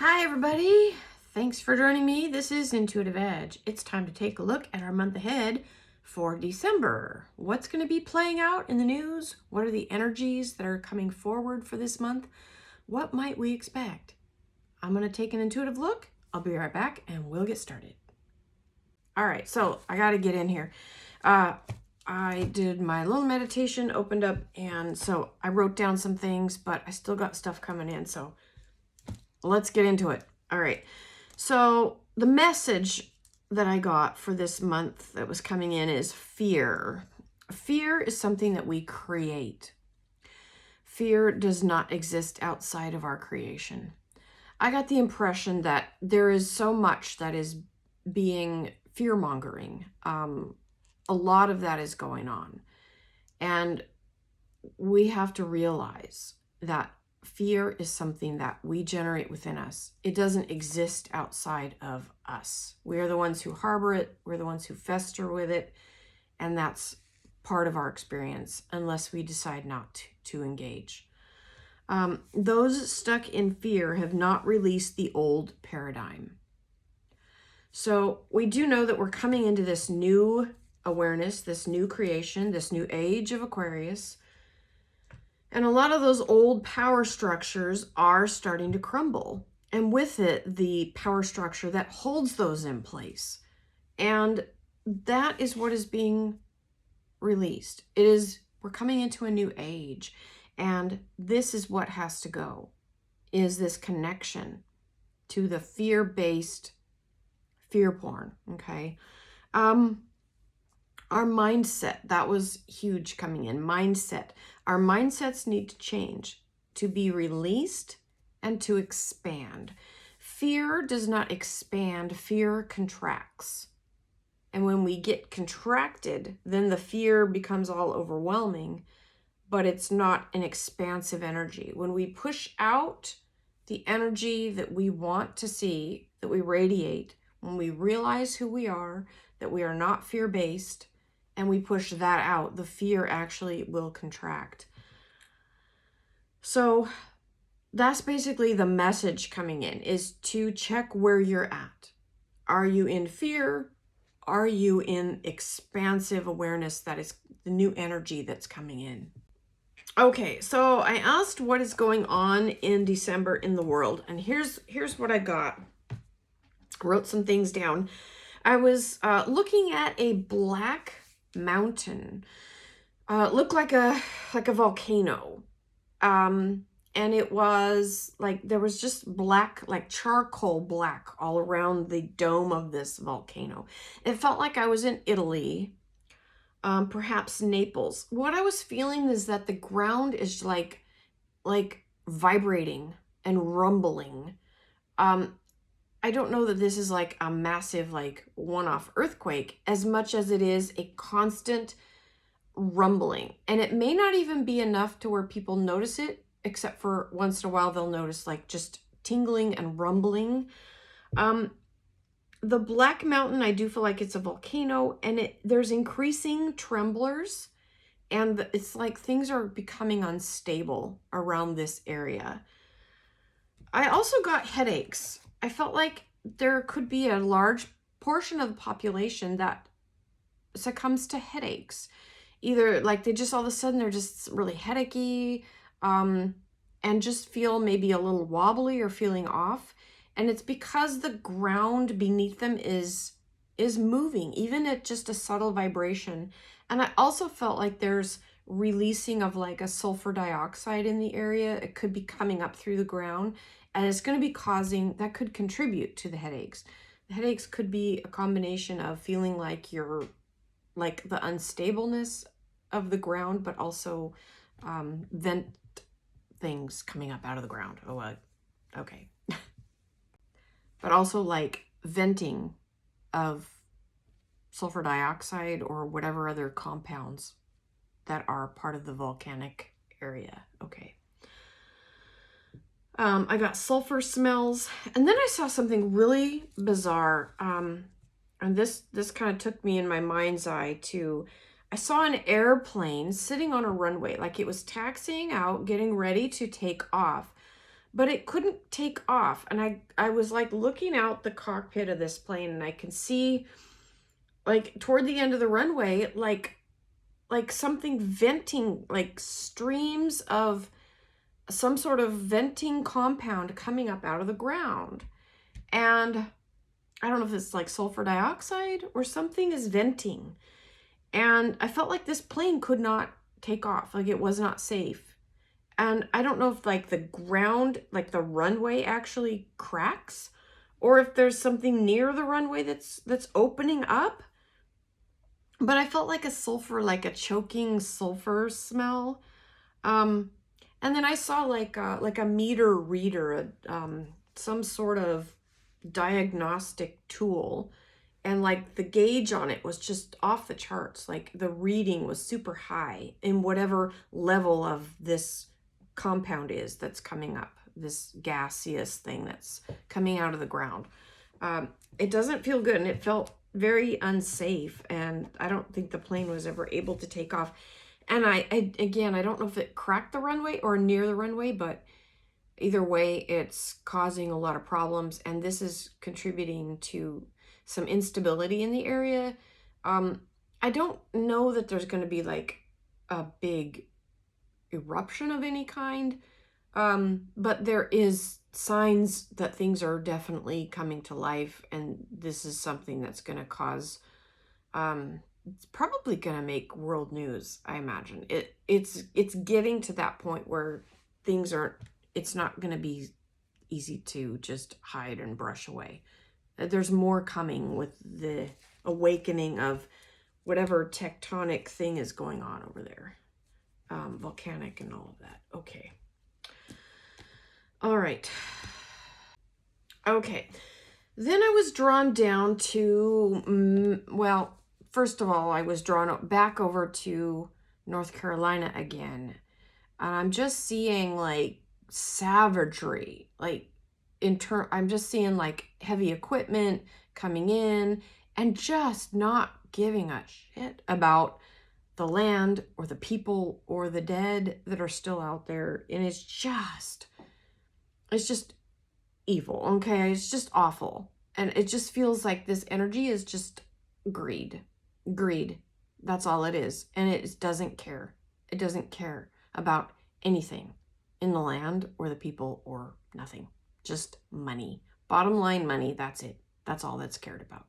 Hi, everybody. Thanks for joining me. This is Intuitive Edge. It's time to take a look at our month ahead for December. What's going to be playing out in the news? What are the energies that are coming forward for this month? What might we expect? I'm going to take an intuitive look. I'll be right back and we'll get started. All right, so I got to get in here. I did my little meditation, opened up, and so I wrote down some things, but I still got stuff coming in, so let's get into it. All right. So the message that I got for this month that was coming in is fear. Fear is something that we create. Fear does not exist outside of our creation. I got the impression that there is so much that is being fear-mongering. A lot of that is going on. And we have to realize that fear is something that we generate within us. It doesn't exist outside of us. We are the ones who harbor it. We're the ones who fester with it. And that's part of our experience unless we decide not to engage. Those stuck in fear have not released the old paradigm. So we do know that we're coming into this new awareness, this new creation, this new age of Aquarius. And a lot of those old power structures are starting to crumble. And with it, the power structure that holds those in place. And that is what is being released. We're coming into a new age. And this is what has to go, is this connection to the fear-based fear porn, okay? Our mindset, that was huge coming in. Mindset. Our mindsets need to change to be released and to expand. Fear does not expand, fear contracts. And when we get contracted, then the fear becomes all overwhelming, but it's not an expansive energy. When we push out the energy that we want to see, that we radiate, when we realize who we are, that we are not fear-based, and we push that out, the fear actually will contract. So that's basically the message coming in, is to check where you're at. Are you in fear? Are you in expansive awareness? That is the new energy that's coming in. Okay, so I asked what is going on in December in the world, and here's what I got. I wrote some things down. I was looking at a black mountain. Looked like a volcano. And it was like there was just black, like charcoal black all around the dome of this volcano. It felt like I was in Italy, perhaps Naples. What I was feeling is that the ground is like vibrating and rumbling. I don't know that this is like a massive, like one-off earthquake as much as it is a constant rumbling. And it may not even be enough to where people notice it, except for once in a while they'll notice like just tingling and rumbling. The Black Mountain, I do feel like it's a volcano, and there's increasing tremblers, and it's like things are becoming unstable around this area. I also got headaches. I felt like there could be a large portion of the population that succumbs to headaches. Either like they just all of a sudden they're just really headachy, and just feel maybe a little wobbly or feeling off. And it's because the ground beneath them is moving, even at just a subtle vibration. And I also felt like there's releasing of like a sulfur dioxide in the area. It could be coming up through the ground, and it's going to be causing, that could contribute to the headaches. The headaches could be a combination of feeling like you're like the unstableness of the ground, but also vent things coming up out of the ground. Okay. But also like venting of sulfur dioxide or whatever other compounds that are part of the volcanic area. Okay. I got sulfur smells, and then I saw something really bizarre. And this kind of took me in my mind's eye to, I saw an airplane sitting on a runway, like it was taxiing out, getting ready to take off. but it couldn't take off. And I was like looking out the cockpit of this plane, and I can see like toward the end of the runway, like something venting, like streams of some sort of venting compound coming up out of the ground. And I don't know if it's like sulfur dioxide or something is venting. And I felt like this plane could not take off, like it was not safe. And I don't know if like the ground, like the runway actually cracks, or if there's something near the runway that's opening up. But I felt like a sulfur, like a choking sulfur smell. And then I saw like a meter reader, some sort of diagnostic tool, and like the gauge on it was just off the charts. Like the reading was super high in whatever level of this compound is that's coming up, this gaseous thing that's coming out of the ground. It doesn't feel good, and it felt very unsafe, and I don't think the plane was ever able to take off. And I don't know if it cracked the runway or near the runway, but either way, it's causing a lot of problems, and this is contributing to some instability in the area. I don't know that there's going to be like a big eruption of any kind, but there is signs that things are definitely coming to life, and this is something that's going to cause it's probably going to make world news, I imagine. It's getting to that point where things aren't, it's not going to be easy to just hide and brush away. There's more coming with the awakening of whatever tectonic thing is going on over there. Volcanic and all of that. Okay. All right. Okay. Then I was drawn down to, well, first of all, I was drawn back over to North Carolina again. And I'm just seeing like savagery, like I'm just seeing like heavy equipment coming in and just not giving a shit about the land or the people or the dead that are still out there. And it's just evil. Okay. It's just awful. And it just feels like this energy is just greed. That's all it is. And it doesn't care. It doesn't care about anything in the land or the people or nothing. Just money. Bottom line money. That's it. That's all that's cared about.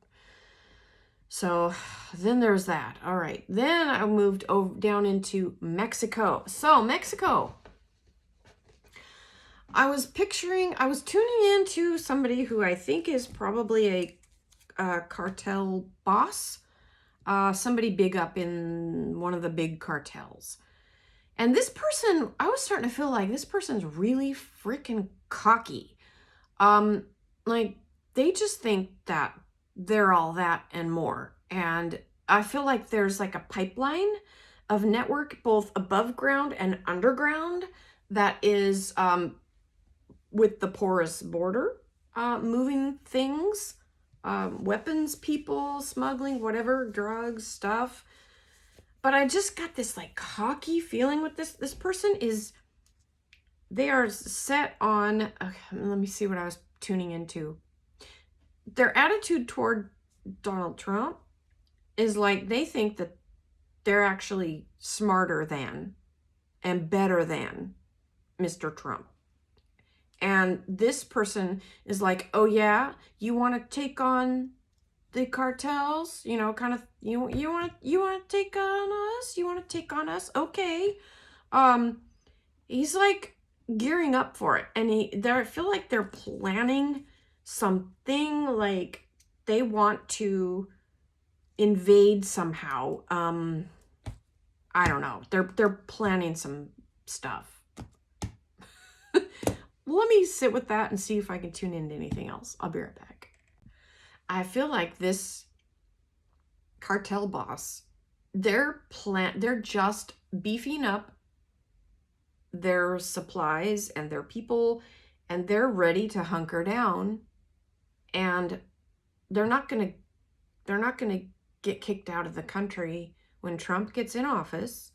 So then there's that. All right. Then I moved down into Mexico. So Mexico. I was tuning into somebody who I think is probably a cartel boss. Somebody big up in one of the big cartels. And this person, I was starting to feel like this person's really freaking cocky. Like they just think that they're all that and more. And I feel like there's like a pipeline of network, both above ground and underground, that is with the porous border, moving things, weapons, people, smuggling, whatever, drugs, stuff. But I just got this like cocky feeling with this person they are set on, okay, let me see what I was tuning into. Their attitude toward Donald Trump is like they think that they're actually smarter than and better than Mr. Trump. And this person is like, oh yeah, you want to take on the cartels, kind of, you want to take on us? You want to take on us? Okay. He's like gearing up for it. And I feel like they're planning something, like they want to invade somehow. I don't know. They're planning some stuff. Let me sit with that and see if I can tune into anything else. I'll be right back. I feel like this cartel boss, they're just beefing up their supplies and their people, and they're ready to hunker down, and they're not going to get kicked out of the country when Trump gets in office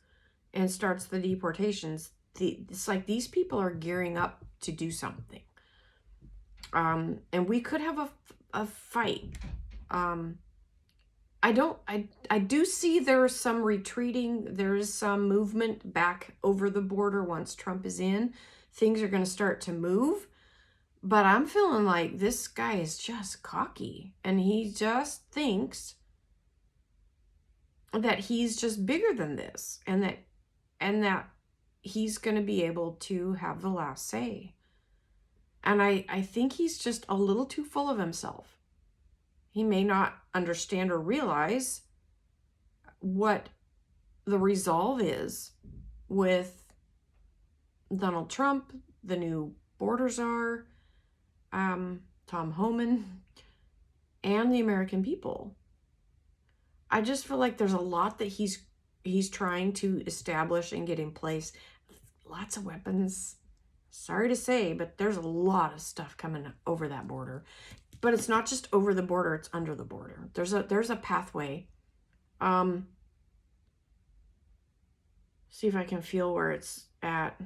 and starts the deportations. it's like these people are gearing up to do something. And we could have a fight. I do see there is some retreating. There is some movement back over the border once Trump is in. Things are going to start to move. But I'm feeling like this guy is just cocky. And he just thinks that he's just bigger than this. And that he's going to be able to have the last say. And I think he's just a little too full of himself. He may not understand or realize what the resolve is with Donald Trump, the new border czar, Tom Homan, and the American people. I just feel like there's a lot that he's trying to establish and get in place. Lots of weapons. Sorry to say, but there's a lot of stuff coming over that border. But it's not just over the border, it's under the border. There's a pathway. See if I can feel where it's at.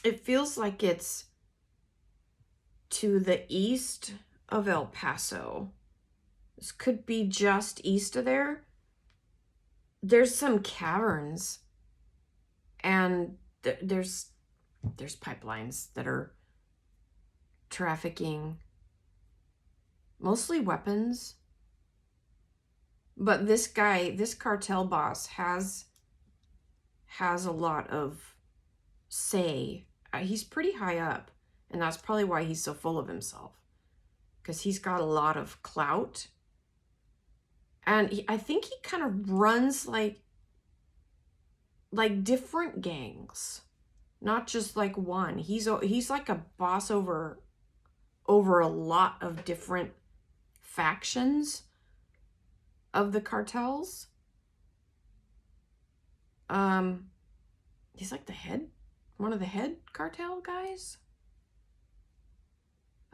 It feels like it's to the east of El Paso. This could be just east of there. There's some caverns, and there's pipelines that are trafficking mostly weapons. But this guy, this cartel boss, has a lot of say. He's pretty high up, and that's probably why he's so full of himself, because he's got a lot of clout. And I think he kind of runs like different gangs, not just like one. He's like a boss over a lot of different factions of the cartels. He's like one of the head cartel guys.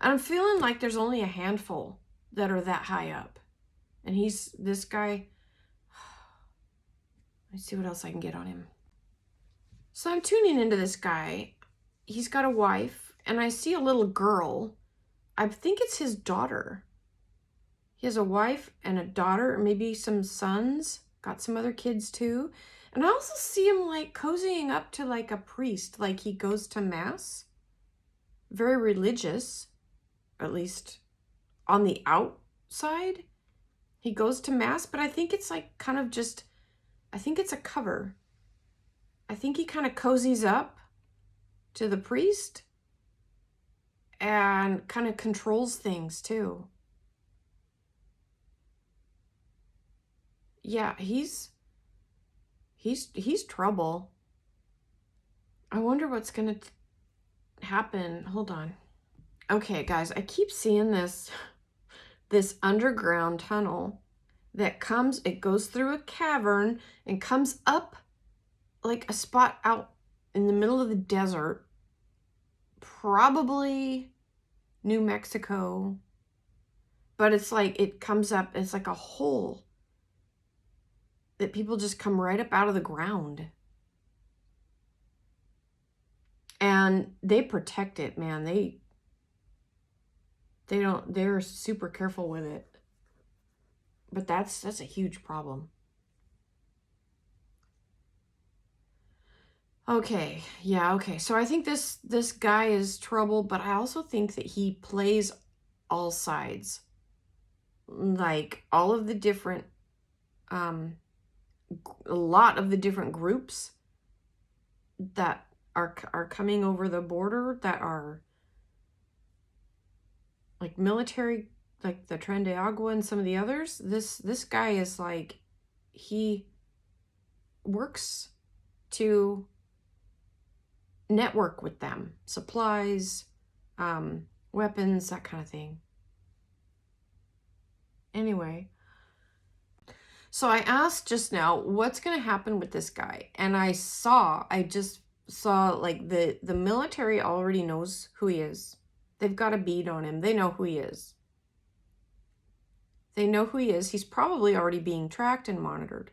And I'm feeling like there's only a handful that are that high up. And this guy, let's see what else I can get on him. So I'm tuning into this guy. He's got a wife, and I see a little girl. I think it's his daughter. He has a wife and a daughter, or maybe some sons. Got some other kids too. And I also see him like cozying up to like a priest, like he goes to mass. Very religious, at least on the outside. He goes to mass, but I think it's like kind of just, I think it's a cover. I think he kind of cozies up to the priest and kind of controls things too. Yeah, he's trouble. I wonder what's gonna happen. Hold on. Okay, guys, I keep seeing this underground tunnel that it goes through a cavern and comes up like a spot out in the middle of the desert, probably New Mexico, but it's like it comes up, it's like a hole that people just come right up out of the ground. And they protect it, man. They're super careful with it. But that's a huge problem. Okay, yeah, okay. So I think this guy is trouble, but I also think that he plays all sides. Like all of the different a lot of the different groups that are coming over the border, that are like military, like the Tren de Agua and some of the others. This guy is like, he works to network with them, supplies, weapons, that kind of thing. Anyway, so I asked just now, what's going to happen with this guy? And I just saw like the military already knows who he is. They've got a bead on him. They know who he is. They know who he is. He's probably already being tracked and monitored.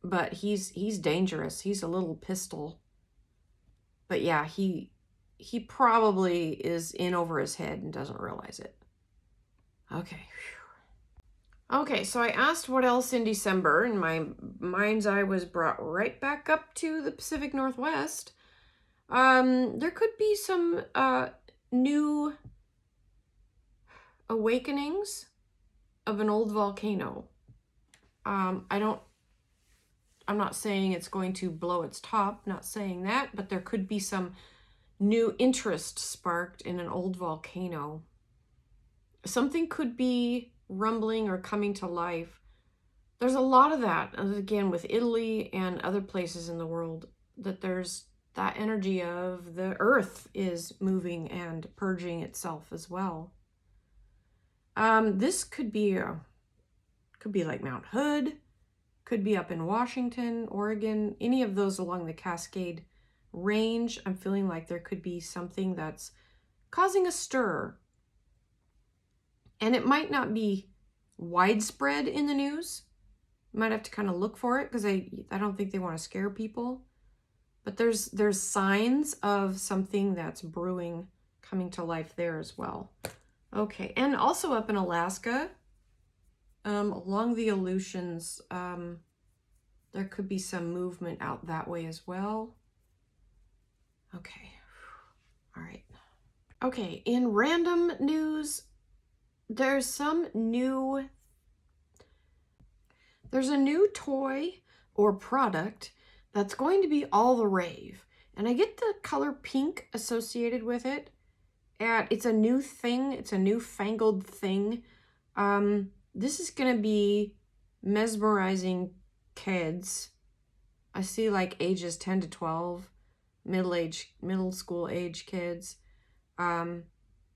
but he's dangerous. He's a little pistol. But yeah, he probably is in over his head and doesn't realize it. Okay. Okay, so I asked what else in December, and my mind's eye was brought right back up to the Pacific Northwest. There could be some new awakenings of an old volcano. I'm not saying it's going to blow its top, not saying that, but there could be some new interest sparked in an old volcano. Something could be rumbling or coming to life. There's a lot of that, again, with Italy and other places in the world, that there's that energy of the earth is moving and purging itself as well. This could be like Mount Hood, could be up in Washington, Oregon, any of those along the Cascade Range. I'm feeling like there could be something that's causing a stir. And it might not be widespread in the news. You might have to kind of look for it, because I don't think they want to scare people. But there's signs of something that's brewing, coming to life there as well. Okay, and also up in Alaska, along the Aleutians, there could be some movement out that way as well. Okay, all right. Okay, in random news, there's a new toy or product that's going to be all the rave. And I get the color pink associated with it. And it's a new thing. It's a newfangled thing. This is going to be mesmerizing kids. I see like ages 10 to 12, middle school age kids.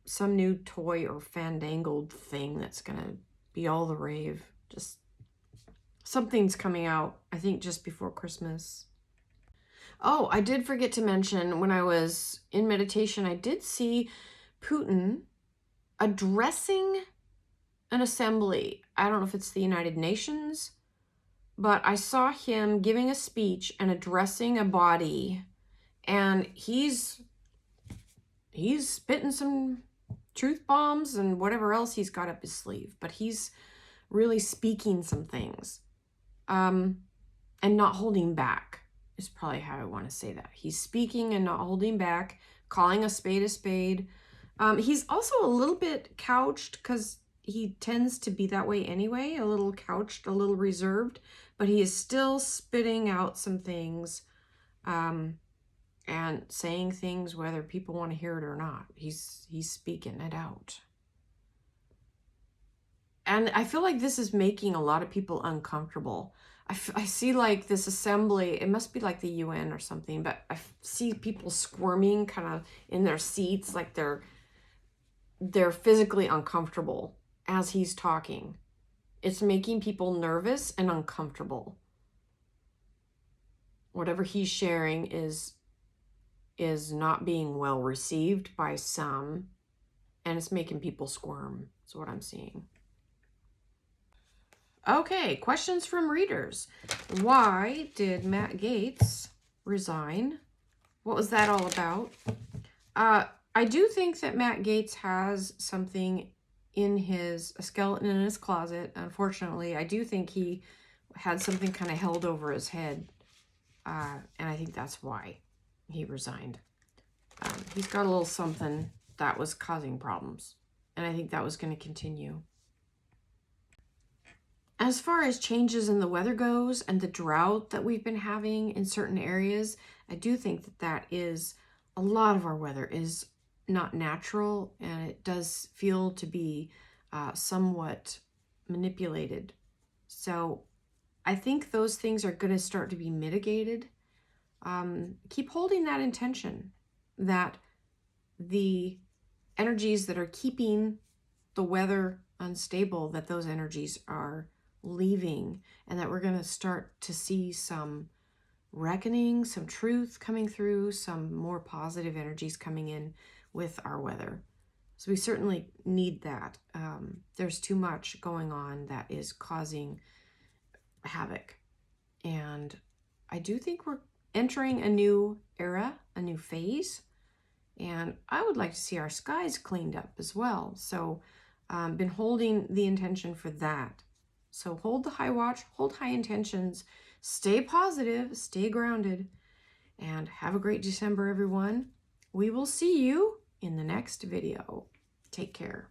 Some new toy or fandangled thing that's going to be all the rave. Just something's coming out, I think, just before Christmas. Oh, I did forget to mention, when I was in meditation, I did see Putin addressing an assembly. I don't know if it's the United Nations, but I saw him giving a speech and addressing a body, and he's spitting some truth bombs and whatever else he's got up his sleeve, but he's really speaking some things, and not holding back is probably how I want to say that. He's speaking and not holding back, calling a spade a spade. He's also a little bit couched, because he tends to be that way anyway, a little couched, a little reserved, but he is still spitting out some things, and saying things whether people want to hear it or not. He's speaking it out. And I feel like this is making a lot of people uncomfortable. I see like this assembly, it must be like the UN or something, but I see people squirming kind of in their seats, like they're physically uncomfortable as he's talking. It's making people nervous and uncomfortable. Whatever he's sharing is not being well received by some, and it's making people squirm. That's what I'm seeing. Okay, questions from readers. Why did Matt Gaetz resign? What was that all about? I do think that Matt Gaetz has something a skeleton in his closet. Unfortunately, I do think he had something kind of held over his head. And I think that's why he resigned. He's got a little something that was causing problems. And I think that was going to continue. As far as changes in the weather goes and the drought that we've been having in certain areas, I do think that is, a lot of our weather is not natural, and it does feel to be somewhat manipulated. So I think those things are going to start to be mitigated. Keep holding that intention that the energies that are keeping the weather unstable, that those energies are leaving, and that we're going to start to see some reckoning, some truth coming through, some more positive energies coming in with our weather. So we certainly need that. There's too much going on that is causing havoc. And I do think we're entering a new era, a new phase. And I would like to see our skies cleaned up as well. So been holding the intention for that. So hold the high watch, hold high intentions, stay positive, stay grounded, and have a great December, everyone. We will see you in the next video. Take care.